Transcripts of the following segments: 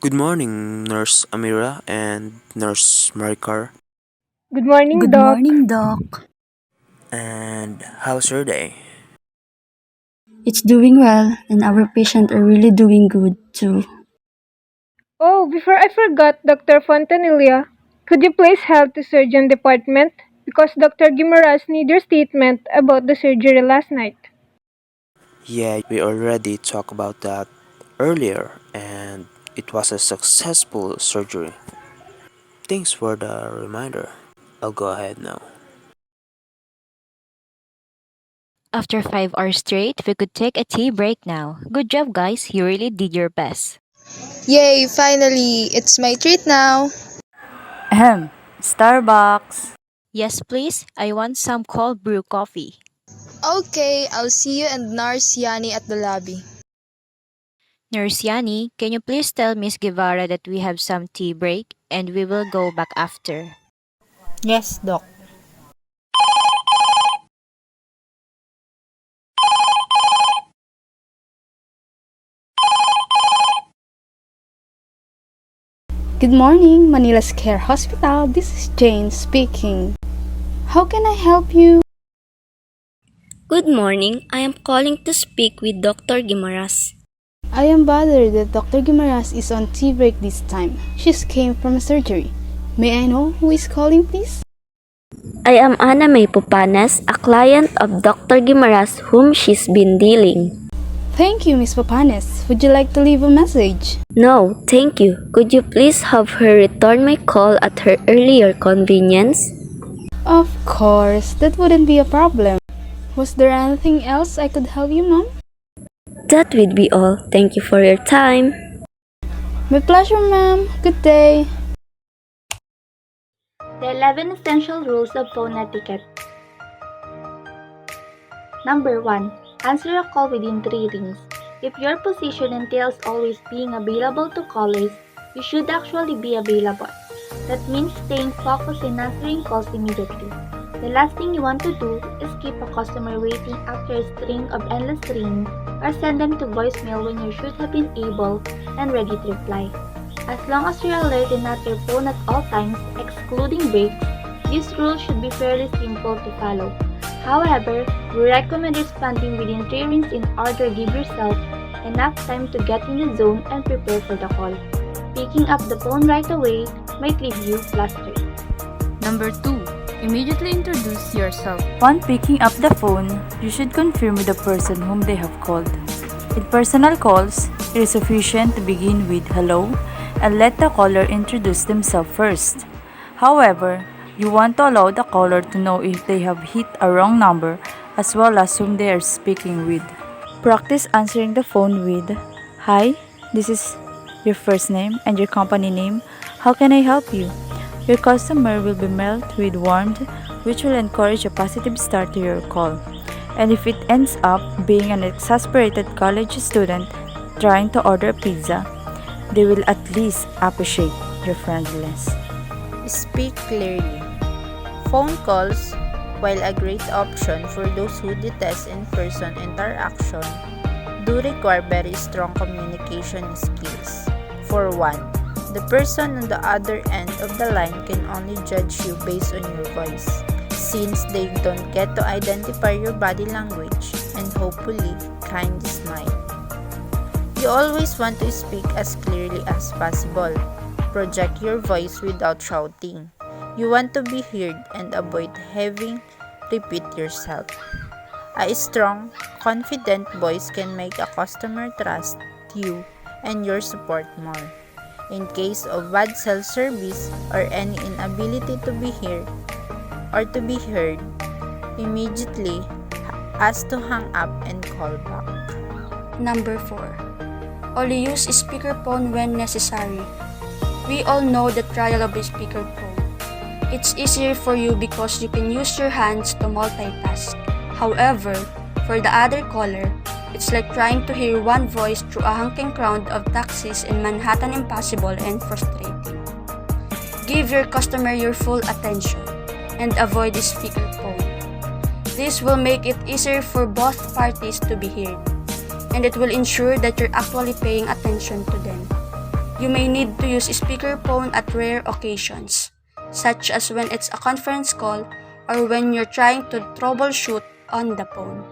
Good morning, Nurse Amira and Nurse Marikar. Good morning, Good Doc. morning, Doc. And how's your day? It's doing well, and our patients are really doing good too. Oh, before I forgot, Dr. Fontanilla, could you please help the surgeon department? Because Dr. Gimaras need your statement about the surgery last night. Yeah, we already talked about that earlier, and it was a successful surgery. Thanks for the reminder. I'll go ahead now. After 5 hours straight, we could take a tea break now. Good job, guys. You really did your best. Yay, finally! It's my treat now! Ahem. Starbucks. Yes, please. I want some cold brew coffee. Okay, I'll see you and Nurse Yani at the lobby. Nurse Yani, can you please tell Miss Guevara that we have some tea break and we will go back after? Yes, Doc. Good morning, Manila's Care Hospital. This is Jane speaking. How can I help you? Good morning. I am calling to speak with Dr. Gimaras. I am bothered that Dr. Gimaras is on tea break this time. She came from a surgery. May I know who is calling, please? I am Ana May Pupanas, a client of Dr. Gimaras whom she's been dealing. Thank you, Miss Papanes. Would you like to leave a message? No, thank you. Could you please have her return my call at her earlier convenience? Of course, that wouldn't be a problem. Was there anything else I could help you, Mom? That would be all. Thank you for your time. My pleasure, ma'am. Good day. The 11 Essential Rules of Phone Etiquette. Number 1. Answer a call within 3 rings. If your position entails always being available to callers, you should actually be available. That means staying focused and answering calls immediately. The last thing you want to do is keep a customer waiting after a string of endless ringing or send them to voicemail when you should have been able and ready to reply. As long as you're alert and at your phone at all times, excluding breaks, this rule should be fairly simple to follow. However, we recommend responding within 3 rings in order to give yourself enough time to get in the zone and prepare for the call. Picking up the phone right away might leave you flustered. Number 2. Immediately introduce yourself. Upon picking up the phone, you should confirm with the person whom they have called. In personal calls, it is sufficient to begin with hello and let the caller introduce themselves first. However, you want to allow the caller to know if they have hit a wrong number as well as whom they are speaking with. Practice answering the phone with, "Hi, this is your first name and your company name. How can I help you?" Your customer will be met with warmth, which will encourage a positive start to your call. And if it ends up being an exasperated college student trying to order a pizza, they will at least appreciate your friendliness. Speak clearly. Phone calls, while a great option for those who detest in-person interaction, do require very strong communication skills. For one, the person on the other end of the line can only judge you based on your voice, since they don't get to identify your body language and hopefully kind smile. You always want to speak as clearly as possible. Project your voice without shouting. You want to be heard and avoid having repeat yourself. A strong, confident voice can make a customer trust you and your support more. In case of bad cell service or any inability to be heard, immediately ask to hang up and call back. Number 4. Only use speakerphone when necessary. We all know the trial of a speakerphone. It's easier for you because you can use your hands to multitask. However, for the other caller, it's like trying to hear one voice through a honking crowd of taxis in Manhattan impossible and frustrating. Give your customer your full attention and avoid the speakerphone. This will make it easier for both parties to be heard, and it will ensure that you're actually paying attention to them. You may need to use speakerphone at rare occasions, such as when it's a conference call or when you're trying to troubleshoot on the phone.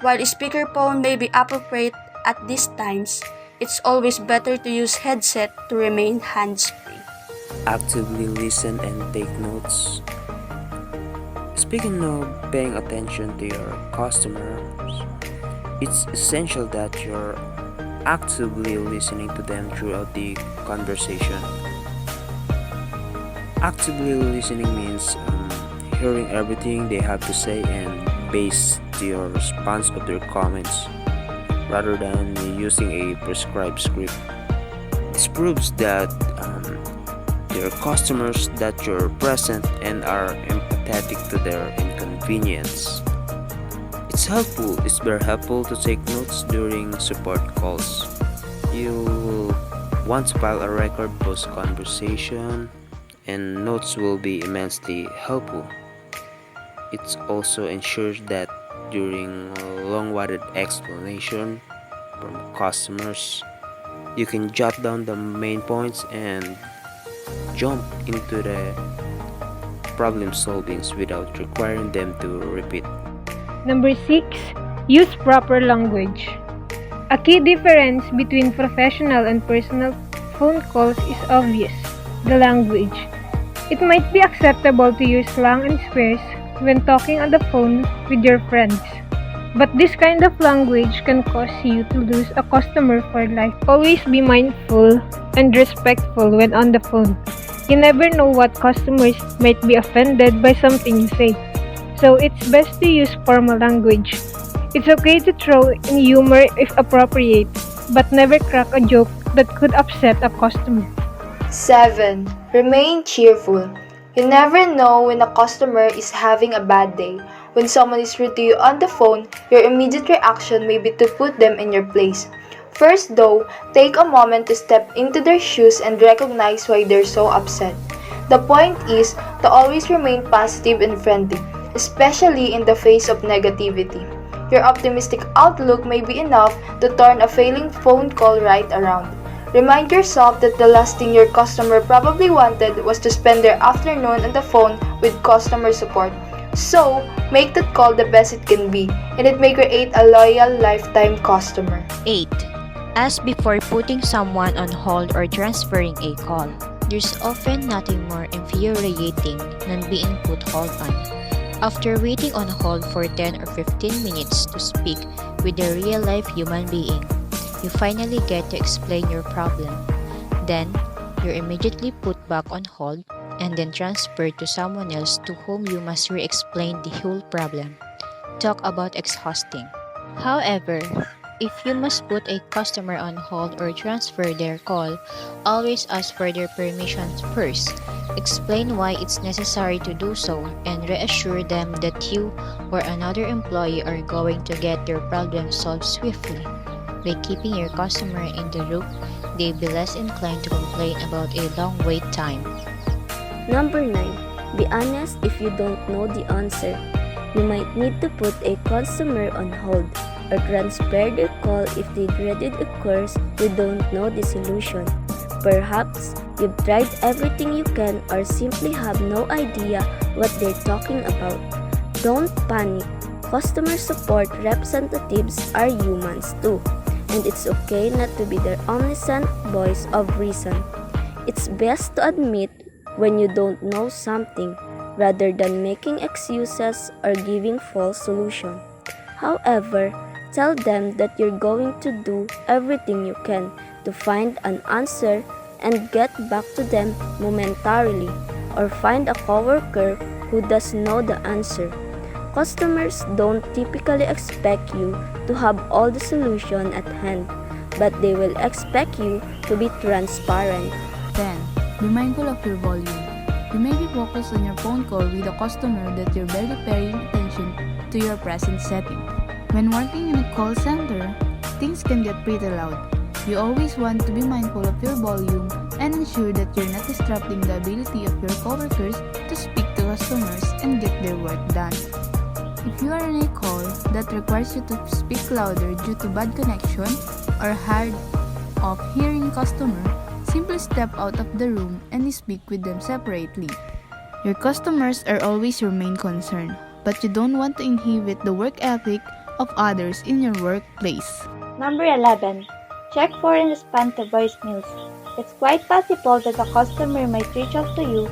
While speakerphone may be appropriate at these times, it's always better to use headset to remain hands-free. Actively listen and take notes. Speaking of paying attention to your customers, it's essential that you're actively listening to them throughout the conversation. Actively listening means hearing everything they have to say and base your response of their comments rather than using a prescribed script. This proves that your customers that you're present and are empathetic to their inconvenience. It's very helpful to take notes during support calls. You will want to file a record post conversation, and notes will be immensely helpful. It also ensures that during a long-winded explanation from customers, you can jot down the main points and jump into the problem solvings without requiring them to repeat. Number 6. Use proper language. A key difference between professional and personal phone calls is obvious: the language. It might be acceptable to use slang and swears when talking on the phone with your friends, but this kind of language can cause you to lose a customer for life. Always be mindful and respectful when on the phone. You never know what customers might be offended by something you say, so it's best to use formal language. It's okay to throw in humor if appropriate, but never crack a joke that could upset a customer. 7. Remain cheerful. You never know when a customer is having a bad day. When someone is rude to you on the phone, your immediate reaction may be to put them in your place. First though, take a moment to step into their shoes and recognize why they're so upset. The point is to always remain positive and friendly, especially in the face of negativity. Your optimistic outlook may be enough to turn a failing phone call right around. Remind yourself that the last thing your customer probably wanted was to spend their afternoon on the phone with customer support. So, make that call the best it can be, and it may create a loyal lifetime customer. 8. Ask before putting someone on hold or transferring a call. There's often nothing more infuriating than being put hold on. After waiting on hold for 10 or 15 minutes to speak with a real-life human being, you finally get to explain your problem. Then, you're immediately put back on hold and then transferred to someone else to whom you must re-explain the whole problem. Talk about exhausting. However, if you must put a customer on hold or transfer their call, always ask for their permissions first. Explain why it's necessary to do so and reassure them that you or another employee are going to get their problem solved swiftly. By keeping your customer in the loop, they'll be less inclined to complain about a long wait time. Number 9. Be honest if you don't know the answer. You might need to put a customer on hold or transfer their call if the dreaded occurs you don't know the solution. Perhaps you've tried everything you can or simply have no idea what they're talking about. Don't panic. Customer support representatives are humans too, and it's okay not to be their omniscient voice of reason. It's best to admit when you don't know something rather than making excuses or giving false solutions. However, tell them that you're going to do everything you can to find an answer and get back to them momentarily, or find a coworker who does know the answer. Customers don't typically expect you to have all the solution at hand, but they will expect you to be transparent. 10. Be mindful of your volume. You may be focused on your phone call with a customer that you're barely paying attention to your present setting. When working in a call center, things can get pretty loud. You always want to be mindful of your volume and ensure that you're not disrupting the ability of your coworkers to speak to customers and get their work done. If you are in a call that requires you to speak louder due to bad connection or hard of hearing customer, simply step out of the room and speak with them separately. Your customers are always your main concern, but you don't want to inhibit the work ethic of others in your workplace. Number 11. Check for and respond to voicemails. It's quite possible that a customer might reach out to you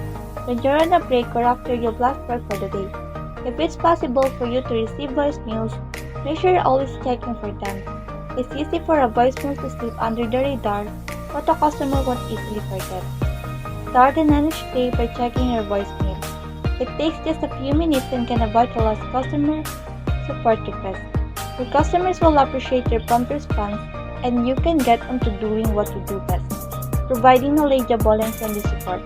when you're on a break or after you've left work for the day. If it's possible for you to receive voicemails, make sure you're always checking for them. It's easy for a voicemail to slip under the radar, but a customer won't easily forget. Start and end each day by checking your voicemail. It takes just a few minutes and can avoid a lost customer support request. Your customers will appreciate your prompt response, and you can get on to doing what you do best, providing knowledgeable and friendly support.